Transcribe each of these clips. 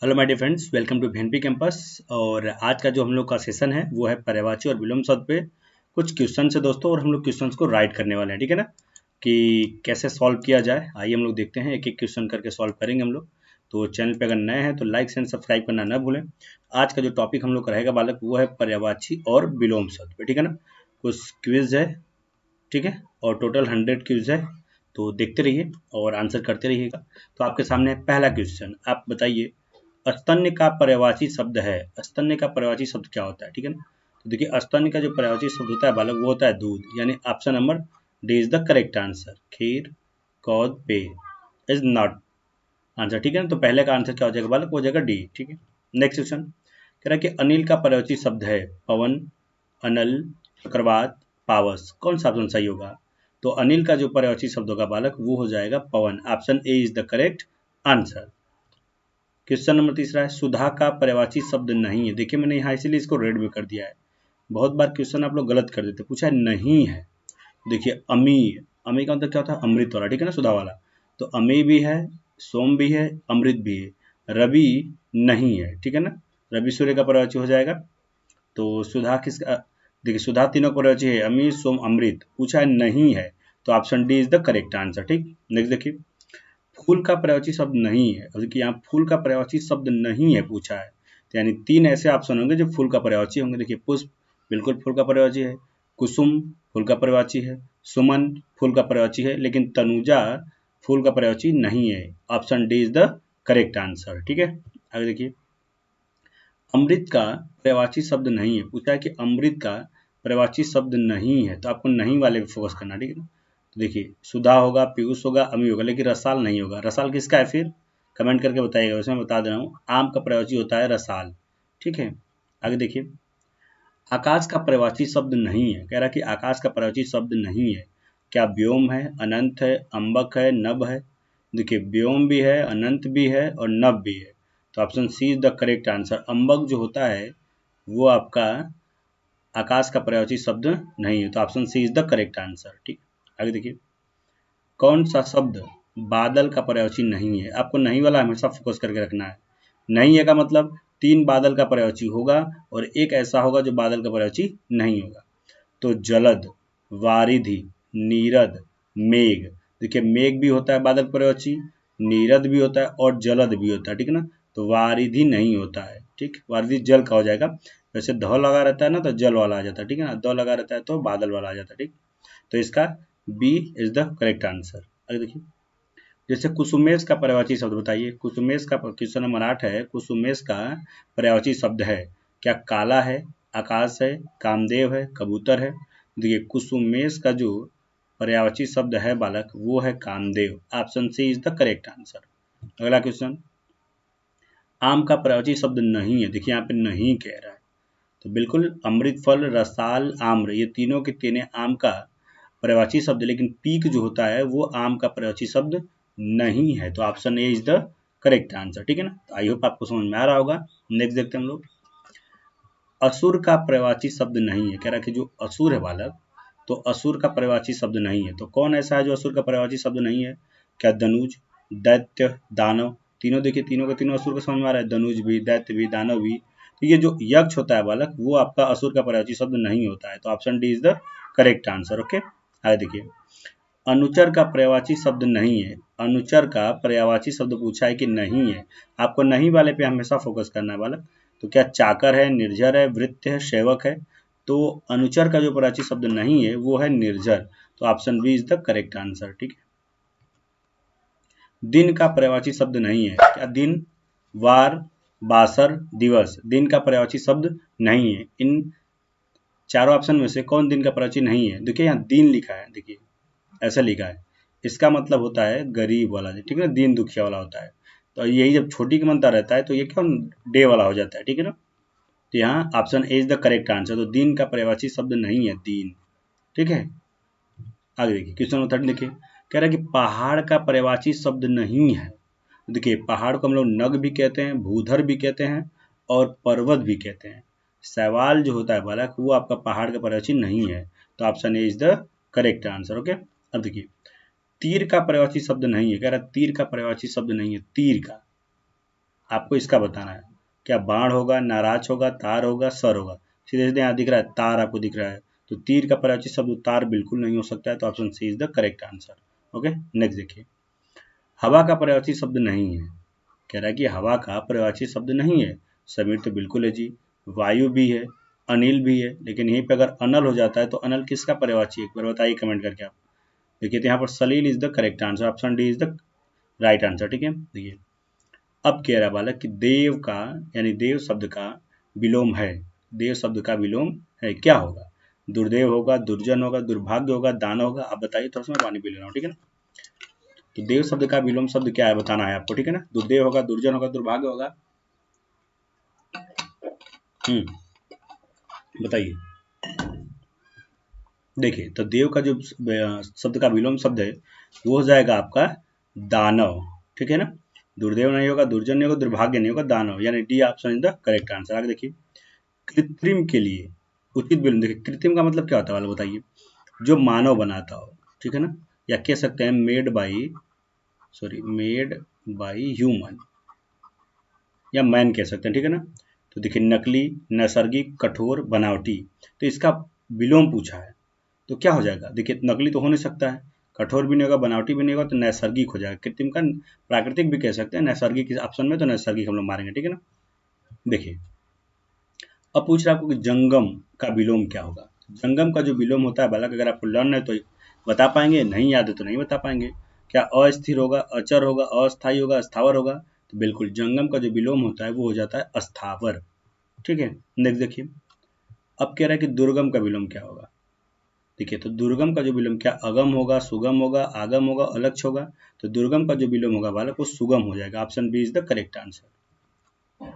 Hello my dear friends, welcome to VNP campus. और आज का जो हम लोग का सेशन है वो है पर्यायवाची और विलोम शब्द पे कुछ क्वेश्चन है दोस्तों। और हम लोग क्वेश्चंस को राइट करने वाले हैं, ठीक है ना, कि कैसे सॉल्व किया जाए। आइए हम लोग देखते हैं, एक एक क्वेश्चन करके सॉल्व करेंगे हम लोग। तो चैनल पे अगर नए हैं तो लाइक एंड सब्सक्राइब करना ना भूलें। आज का जो टॉपिक हम लोग का रहेगा बालक वो है पर्यायवाची और विलोम शब्द पे, ठीक है ना। कुछ क्विज है, ठीक है, और टोटल 100 क्विज है। तो देखते रहिए और आंसर करते रहिएगा। तो आपके सामने पहला क्वेश्चन, आप बताइए स्तन्य का पर्यायवाची शब्द है। स्तन्य का पर्यायवाची शब्द क्या होता है, ठीक है ना। तो देखिए स्तन्य का जो पर्यायवाची शब्द होता है बालक वो होता है दूध, यानी option number D is the correct answer. खीर, कौद, पे इज नॉट आंसर, ठीक है ना। तो पहले का आंसर क्या हो जाएगा बालक, हो जाएगा डी, ठीक है। नेक्स्ट क्वेश्चन कह रहा है कि अनिल का पर्यायवाची शब्द है पवन, अनल, चक्रवात, पावस। कौन सा ऑप्शन सही होगा। तो अनिल का जो पर्यायवाची शब्द होगा बालक वो हो जाएगा पवन। Option A is the correct answer. Question number तीसरा है सुधा का पर्यायवाची शब्द नहीं है। देखिए मैंने यहाँ इसीलिए इसको रेड में कर दिया है। बहुत बार क्वेश्चन आप लोग गलत कर देते, पूछा है नहीं है। देखिए अमी, अमी का मतलब क्या होता है, अमृत वाला, ठीक है ना, सुधा वाला। तो अमी भी है, सोम भी है, अमृत भी है, रवि नहीं है, ठीक है ना। रवि सूर्य का पर्यायवाची हो जाएगा। तो सुधा किसका, देखिए सुधा तीनों पर्यायवाची है, अमी, सोम, अमृत। पूछा है नहीं है, तो option D is the correct answer, ठीक। नेक्स्ट देखिए फूल का पर्यायवाची शब्द नहीं है। अब देखिए यहाँ फूल का पर्यायवाची शब्द नहीं है पूछा है, तो यानी तीन ऐसे ऑप्शन होंगे जो फूल का पर्यायवाची होंगे। देखिए पुष्प बिल्कुल फूल का पर्यायवाची है, कुसुम फूल का पर्यायवाची है, सुमन फूल का पर्यायवाची है, लेकिन तनुजा फूल का पर्यायवाची नहीं है। Option D is the correct answer, ठीक है। आगे देखिए अमृत का पर्यायवाची शब्द नहीं है। पूछा है कि अमृत का पर्यायवाची शब्द नहीं है, तो आपको नहीं वाले पे फोकस करना, ठीक है ना। तो देखिए सुधा होगा, पीयूष होगा, अमी होगा, लेकिन रसाल नहीं होगा। रसाल किसका है फिर कमेंट करके बताइएगा, वैसे मैं बता दे रहा हूँ आम का पर्यायवाची होता है रसाल, ठीक है। आगे देखिए आकाश का पर्यायवाची शब्द नहीं है। कह रहा है कि आकाश का पर्यायवाची शब्द नहीं है। क्या व्योम है, अनंत है, अम्बक है, नभ है। देखिए व्योम भी है, अनंत भी है और नभ भी है। तो option C is the correct answer. अम्बक जो होता है वो आपका आकाश का पर्यायवाची शब्द नहीं है, तो option C is the correct answer, ठीक। आगे देखिए कौन सा शब्द बादल का पर्यायवाची नहीं है। आपको नहीं वाला हमेशा फोकस करके रखना है। नहीं है का मतलब तीन बादल का पर्यायवाची होगा और एक ऐसा होगा जो बादल का पर्यायवाची नहीं होगा। तो जलद, वारिधि, नीरद, मेघ। देखिए मेघ भी होता है बादल का पर्यायवाची, नीरद भी होता है और जलद भी होता है, ठीक है ना। तो वारिधि नहीं होता है, ठीक। वारिधि जल का हो जाएगा। वैसे ध लगा रहता है ना तो जल वाला आ जाता है, ठीक है ना। द लगा रहता है तो बादल वाला आ जाता है, ठीक। तो इसका B is the correct answer. आगे देखिए जैसे कुसुमेश का पर्यायवाची शब्द बताइए। कुसुमेश का क्वेश्चन नंबर 8 है। कुसुमेश का पर्यायवाची शब्द है क्या काला है, आकाश है, कामदेव है, कबूतर है। देखिए कुसुमेश का जो पर्यायवाची शब्द है बालक वो है Kamdev. Option C is the correct answer. अगला क्वेश्चन आम का पर्यायवाची शब्द नहीं है। देखिए यहाँ पे नहीं कह रहा है, तो बिल्कुल अमृत फल, रसाल, आम्र, ये तीनों के तीनों आम का पर्यायवाची शब्द, लेकिन पीक जो होता है वो आम का पर्यायवाची शब्द नहीं है। तो option A is the correct answer, ठीक है ना। तो आई होप आपको समझ में आ रहा होगा। नेक्स्ट देखते हैं हम लोग असुर का पर्यायवाची शब्द नहीं है। कह रहा है कि जो असुर है बालक, तो असुर का पर्यायवाची शब्द नहीं है। तो कौन ऐसा है जो असुर का पर्यायवाची शब्द नहीं है। क्या धनुज, दैत्य, दानव। तीनों देखिए तीनों के तीनों असुर को समझ में आ रहा है, धनुज भी, दैत्य भी, दानव भी। तो ये जो यक्ष होता है बालक वो आपका असुर का पर्यायवाची शब्द नहीं होता है। तो option D is the correct answer, okay. आगे देखिए अनुचर का पर्यायवाची शब्द नहीं है। अनुचर का पर्यायवाची शब्द पूछा है कि नहीं है। आपको नहीं वाले पे हमेशा फोकस करना है बालक। तो क्या चाकर है, निर्जर है, वृत्त है, सेवक है। तो अनुचर का जो पर्यायवाची शब्द नहीं है वो है निर्जर। तो option B is the correct answer, ठीक है। दिन का पर्यायवाची शब्द नहीं है। क्या दिन, वार, बासर, दिवस। दिन का पर्यायवाची शब्द नहीं है। इन चारों ऑप्शन में से कौन दिन का पर्यायवाची नहीं है। देखिए यहाँ दिन लिखा है, देखिए ऐसा लिखा है, इसका मतलब होता है गरीब वाला, ठीक है ना, दीन दुखिया वाला होता है। तो यही जब छोटी की मनता रहता है तो ये क्या डे वाला हो जाता है, ठीक है ना। तो यहाँ option A is the correct answer. तो दिन का पर्यायवाची शब्द नहीं है दीन, ठीक है। आगे देखिए क्वेश्चन नंबर 13 देखिए कह रहा है कि पहाड़ का पर्यायवाची शब्द नहीं है। देखिए पहाड़ को हम लोग नग भी कहते हैं, भूधर भी कहते हैं और पर्वत भी कहते हैं। सवाल जो होता है बालक वो आपका पहाड़ का पर्यायवाची नहीं है। तो option A is the correct answer, okay. अब देखिए तीर का पर्यायवाची शब्द नहीं है। कह रहा है तीर का पर्यायवाची शब्द नहीं है। तीर का आपको इसका बताना है। क्या बाण होगा, नाराज होगा, तार होगा, सर होगा? सीधे सीधे यहाँ दिख रहा है तार, आपको दिख रहा है, तो तीर का पर्यायवाची शब्द तार बिल्कुल नहीं हो सकता है, तो option C is the correct answer. Okay, next देखिए, हवा का पर्यायवाची शब्द नहीं है। कह रहा है कि हवा का पर्यायवाची शब्द नहीं है। समीर तो बिल्कुल है जी, वायु भी है, अनिल भी है, लेकिन यहीं पे अगर अनल हो जाता है तो अनल किसका पर्यायवाची, एक बार बताइए कमेंट करके आप। देखिए तो यहाँ पर सलील is the correct answer, option D is the right answer. ठीक है, देखिए अब कह रहा बालक कि देव का यानी देव शब्द का विलोम है। देव शब्द का विलोम है, क्या होगा? दुर्देव होगा, दुर्जन होगा, दुर्भाग्य होगा, दानव होगा? आप बताइए, थोड़ा सा मैं पानी पी ले रहा हूँ, ठीक है ना। तो देव शब्द का विलोम शब्द क्या है बताना है आपको, ठीक है ना। दुर्देव होगा, दुर्जन होगा, दुर्भाग्य होगा, बताइए। देखिए तो देव का जो शब्द का विलोम शब्द है वो हो जाएगा आपका दानव, ठीक है ना। दुर्देव नहीं होगा, दुर्जन नहीं होगा, दुर्भाग्य नहीं होगा, दानव, यानी D option is the correct answer. आगे देखिए, कृत्रिम के लिए उचित विलोम। देखिए कृत्रिम का मतलब क्या होता है वाले बताइए, जो मानव बनाता हो, ठीक है ना, या कह सकते हैं मेड बाई ह्यूमन, या मैन कह सकते हैं, ठीक है ना। तो देखिए नकली, नैसर्गिक, कठोर, बनावटी, तो इसका विलोम पूछा है तो क्या हो जाएगा। देखिए नकली तो हो नहीं सकता है, कठोर भी नहीं होगा, बनावटी भी नहीं होगा, तो नैसर्गिक हो जाएगा। कृत्रिम का प्राकृतिक भी कह सकते हैं, नैसर्गिक ऑप्शन में, तो नैसर्गिक हम लोग मारेंगे, ठीक है ना। देखिए अब पूछ रहा है आपको कि जंगम का विलोम क्या होगा। जंगम का जो विलोम होता है बालक, अगर आपको लर्न है तो बता पाएंगे, नहीं याद है तो नहीं बता पाएंगे। क्या अस्थिर होगा, अचर होगा, अस्थायी होगा, अस्थावर होगा? तो बिल्कुल जंगम का जो विलोम होता है वो हो जाता है अस्थावर, ठीक है। नेक्स्ट देखिए, अब कह रहा है कि दुर्गम का विलोम क्या होगा। देखिए तो दुर्गम का जो विलोम, क्या अगम होगा, सुगम होगा, आगम होगा, अलक्ष होगा? तो दुर्गम का जो विलोम होगा बालक वो सुगम हो जाएगा, option B is the correct answer.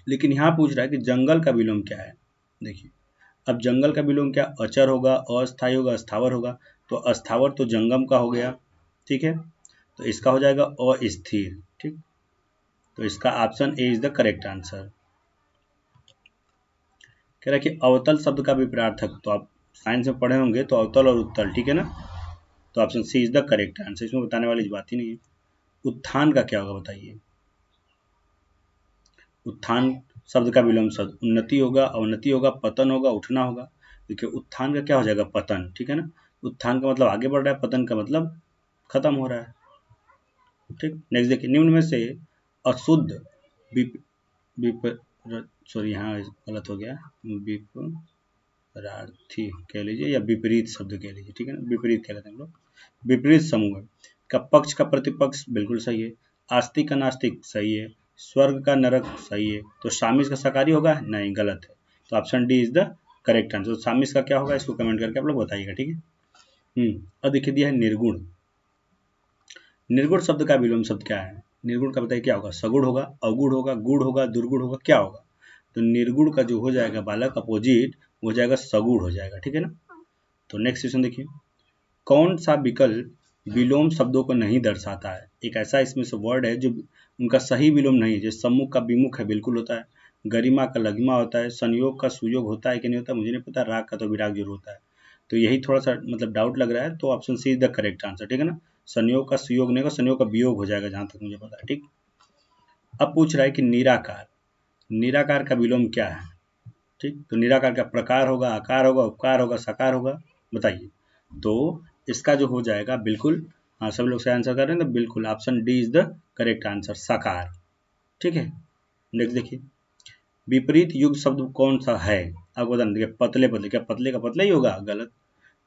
लेकिन यहाँ पूछ रहा है कि जंगल का विलोम क्या है। देखिए अब जंगल का विलोम क्या, अचर होगा, अस्थायी होगा, अस्थावर होगा? तो अस्थावर तो जंगम का हो गया, ठीक है, तो इसका हो जाएगा अस्थिर, ठीक। तो इसका option A is the correct answer. कह रहा है कि अवतल शब्द का विपरीतार्थक, तो आप साइंस में पढ़े होंगे, तो अवतल और उत्तल, ठीक है ना, तो option C is the correct answer, इसमें बताने वाली बात ही नहीं है। उत्थान का क्या होगा बताइए। उत्थान शब्द का विलोम शब्द उन्नति होगा, अवनति होगा, पतन होगा, उठना होगा? देखिए उत्थान का क्या हो जाएगा, पतन, ठीक है ना। उत्थान का मतलब आगे बढ़ रहा है, पतन का मतलब खत्म हो रहा है, ठीक। नेक्स्ट देखिए, निम्न में से अशुद्ध विप विप सॉरी यहाँ गलत हो गया, विपरार्थी कह लीजिए या विपरीत शब्द कह लीजिए, ठीक है ना, विपरीत कह लेते हैं हम लोग। विपरीत समूह का पक्ष का प्रतिपक्ष बिल्कुल सही है, आस्तिक का नास्तिक सही है, स्वर्ग का नरक सही है, तो शामिस का शाकाहारी होगा, नहीं गलत है, तो option D is the correct answer. शामिस का क्या होगा इसको कमेंट करके आप लोग बताइएगा, ठीक है। अब देखिए दिया है निर्गुण। निर्गुण शब्द का विलोम शब्द क्या है। निर्गुण का बताइए क्या होगा, सगुण होगा, अवगुण होगा, गुण होगा, दुर्गुण होगा, क्या होगा? तो निर्गुण का जो हो जाएगा बालक अपोजिट हो जाएगा सगुण हो जाएगा, ठीक है ना। तो नेक्स्ट क्वेश्चन देखिए, कौन सा विकल्प विलोम शब्दों को नहीं दर्शाता है। एक ऐसा इसमें से वर्ड है जो उनका सही विलोम नहीं है, जैसे सम्मुख का विमुख है बिल्कुल होता है, गरिमा का लघिमा होता है, संयोग का सुयोग होता है कि नहीं होता मुझे नहीं पता, राग का तो विराग जरूर होता है। तो यही थोड़ा सा मतलब डाउट लग रहा है, तो option C is the correct answer, ठीक है ना। संयोग का सुयोग नहीं होगा, संयोग का वियोग हो जाएगा जहां तक मुझे पता है, ठीक। अब पूछ रहा है कि निराकार, निराकार का विलोम क्या है, ठीक। तो निराकार का प्रकार होगा, आकार होगा, उपकार होगा, सकार होगा? बताइए। तो इसका जो हो जाएगा बिल्कुल, हाँ सब लोग से आंसर कर रहे हैं, तो बिल्कुल option D is the correct answer, साकार, ठीक है। नेक्स्ट देखिए, विपरीत युग शब्द कौन सा है, आपको बताना। देखिए पतले पतले, क्या पतले का पतला ही होगा, गलत।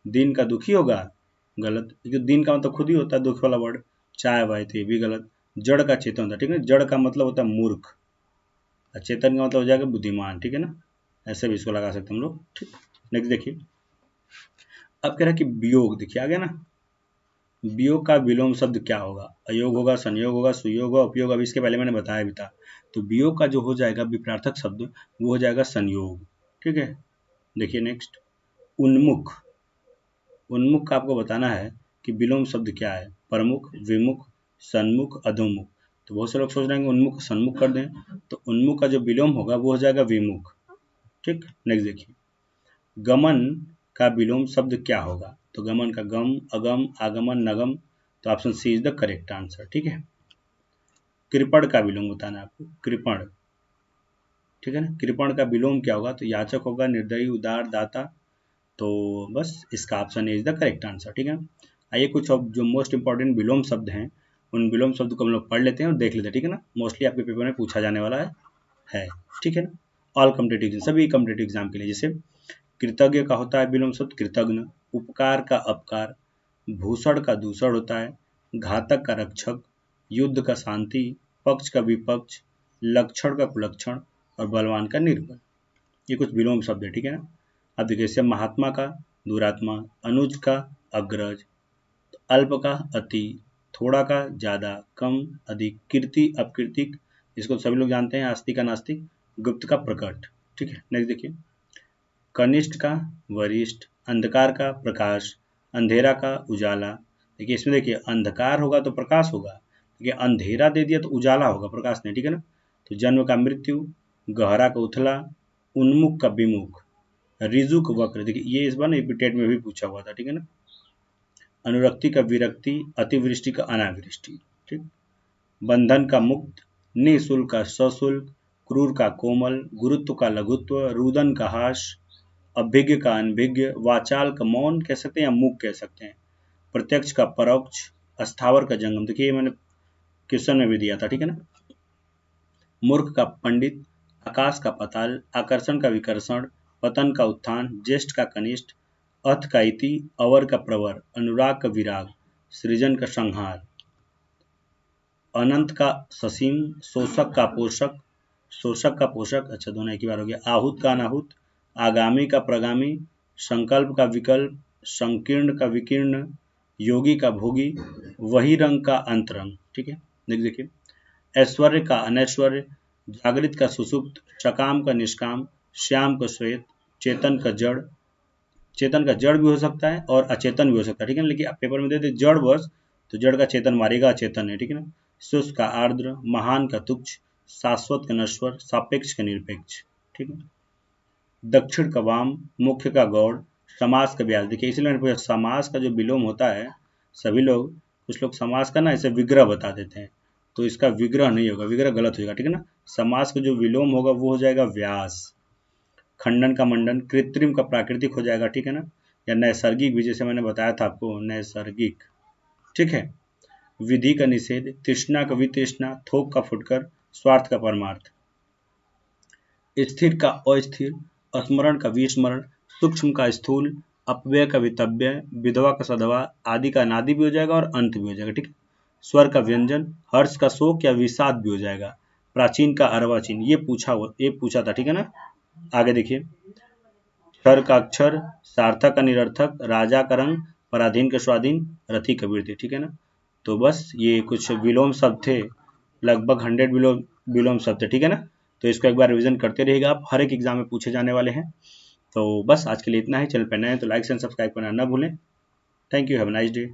दिन का दुखी होगा, गलत, क्योंकि दिन का मतलब खुद ही होता है दुख वाला वर्ड, चाय वाय, तो ये भी गलत। जड़ का चेतन होता है, ठीक है, जड़ का मतलब होता है मूर्ख, और चेतन का मतलब हो जाएगा बुद्धिमान, ठीक है ना, ऐसे भी इसको लगा सकते हैं हम लोग, ठीक। नेक्स्ट देखिए, अब कह रहा है कि वियोग, देखिए आ गया ना, वियोग का विलोम शब्द क्या होगा, अयोग होगा, संयोग होगा, सुयोग होगा, उपयोग, अभी इसके पहले मैंने बताया भी था। तो वियोग का जो हो जाएगा विपरार्थक शब्द वो हो जाएगा संयोग, ठीक है। देखिए नेक्स्ट, उन्मुख, उन्मुख का आपको बताना है कि विलोम शब्द क्या है, प्रमुख, विमुख, सन्मुख, अधोमुख? तो बहुत से लोग सोच रहे हैं कि उन्मुख सन्मुख कर दें, तो उन्मुख का जो विलोम होगा वो हो जाएगा विमुख, ठीक। नेक्स्ट देखिए, गमन का विलोम शब्द क्या होगा। तो गमन का गम, अगम, आगमन, नगम? तो option C is the correct answer, ठीक है। कृपण का विलोम बताना है आपको, कृपण, ठीक है ना। कृपण का विलोम क्या होगा, तो याचक होगा, निर्दयी, उदार, दाता। तो बस इसका option is the correct answer, ठीक है। आइए कुछ अब जो मोस्ट इंपॉर्टेंट विलोम शब्द हैं उन विलोम शब्द को हम लोग पढ़ लेते हैं और देख लेते हैं, ठीक है ना। मोस्टली आपके पेपर में पूछा जाने वाला है, ठीक है ना। ऑल कॉम्पिटेटिव, सभी कॉम्पिटेटिव एग्जाम के लिए। जैसे कृतज्ञ का होता है विलोम शब्द कृतज्ञ, उपकार का अपकार, भूषण का दूषण होता है, घातक का रक्षक, युद्ध का शांति, पक्ष का विपक्ष, लक्षण का कुलक्षण और बलवान का निर्बल। ये कुछ विलोम शब्द है, ठीक है ना। अब देखिए जैसे महात्मा का दुरात्मा, अनुज का अग्रज, अल्प का अति, थोड़ा का ज्यादा, कम अधिक, कीर्ति अपकीर्तिक, इसको सभी लोग जानते हैं, आस्तिक का नास्तिक, गुप्त का प्रकट, ठीक है। नेक्स्ट देखिए कनिष्ठ का वरिष्ठ, अंधकार का प्रकाश, अंधेरा का उजाला। देखिए इसमें देखिए अंधकार होगा तो प्रकाश होगा, देखिए अंधेरा दे दिया तो उजाला होगा, प्रकाश नहीं, ठीक है ना। तो जन्म का मृत्यु, गहरा का उथला, उन्मुख का विमुख, ऋजु का वक्र। देखिए ये इस बार ना टेट में भी पूछा हुआ था, ठीक है ना। अनुरक्ति का विरक्ति, अतिवृष्टि का अनावृष्टि, ठीक। बंधन का मुक्त, निःशुल्क का सशुल्क, क्रूर का कोमल, गुरुत्व का लघुत्व, रुदन का हास, अभिज्ञ का अनभिज्ञ, वाचाल का मौन कह सकते हैं या मूक कह सकते हैं, प्रत्यक्ष का परोक्ष, अस्थावर का जंगम। देखिए मैंने क्वेश्चन में भी दिया था, ठीक है ना। मूर्ख का पंडित, आकाश का पाताल, आकर्षण का विकर्षण, पतन का उत्थान, ज्येष्ठ का कनिष्ठ, अथ का इति, अवर का प्रवर, अनुराग का विराग, सृजन का संहार, अनंत का ससीम, शोषक का पोषक, शोषक का पोषक, अच्छा दोनों एक ही बार हो गया, आहूत का अनाहूत, आगामी का प्रगामी, संकल्प का विकल्प, संकीर्ण का विकीर्ण, योगी का भोगी, वही रंग का अंतरंग, ठीक है। देखिए ऐश्वर्य का अनैश्वर्य, जागृत का सुसुप्त, सकाम का निष्काम, श्याम का श्वेत, चेतन का जड़, चेतन का जड़ भी हो सकता है और अचेतन भी हो सकता है, ठीक है ना। लेकिन आप पेपर में देते जड़ बस, तो जड़ का चेतन मारेगा, अचेतन है, ठीक है ना। शुष्क का आर्द्र, महान का तुच्छ, शाश्वत का नश्वर, सापेक्ष का निरपेक्ष, ठीक है। दक्षिण का वाम, मुख्य का गौड़, समास का ब्याज। देखिए इसलिए मैंने पूछा समास का जो विलोम होता है, सभी लोग कुछ लोग समास का ना ऐसे विग्रह बता देते हैं, तो इसका विग्रह नहीं होगा, विग्रह गलत होगा, ठीक है ना। समास का जो विलोम होगा वो हो जाएगा व्यास। खंडन का मंडन, कृत्रिम का प्राकृतिक हो जाएगा, ठीक है ना। या नैसर्गिक भी, जैसे मैंने बताया था आपको नैसर्गिक, ठीक है। विधि का निषेध, तृष्णा का वितृष्णा, थोक का फुटकर, स्वार्थ का परमार्थ, स्थिर का अस्थिर, स्मरण का विस्मरण, सूक्ष्म का स्थूल, अपव्यय का वितव्य, विधवा का सधवा, आदि का अनादि भी हो जाएगा और अंत भी हो जाएगा, ठीक है। स्वर का व्यंजन, हर्ष का शोक या विषाद भी हो जाएगा, प्राचीन का अर्वाचीन, ये पूछा था, ठीक है ना। आगे देखिए क्षर का अक्षर, सार्थक का निरर्थक, राजा का रंग, पराधीन का स्वाधीन, रथी का वृद्धि, ठीक है ना। तो बस ये कुछ विलोम शब्द थे, लगभग 100 विलोम शब्द थे, ठीक है ना। तो इसको एक बार रिवीजन करते रहिएगा आप, हर एक एग्जाम में पूछे जाने वाले हैं। तो बस आज के लिए इतना ही। चैनल पर नए हैं तो लाइक एंड सब्सक्राइब करना ना भूलें। Thank you, have a nice day.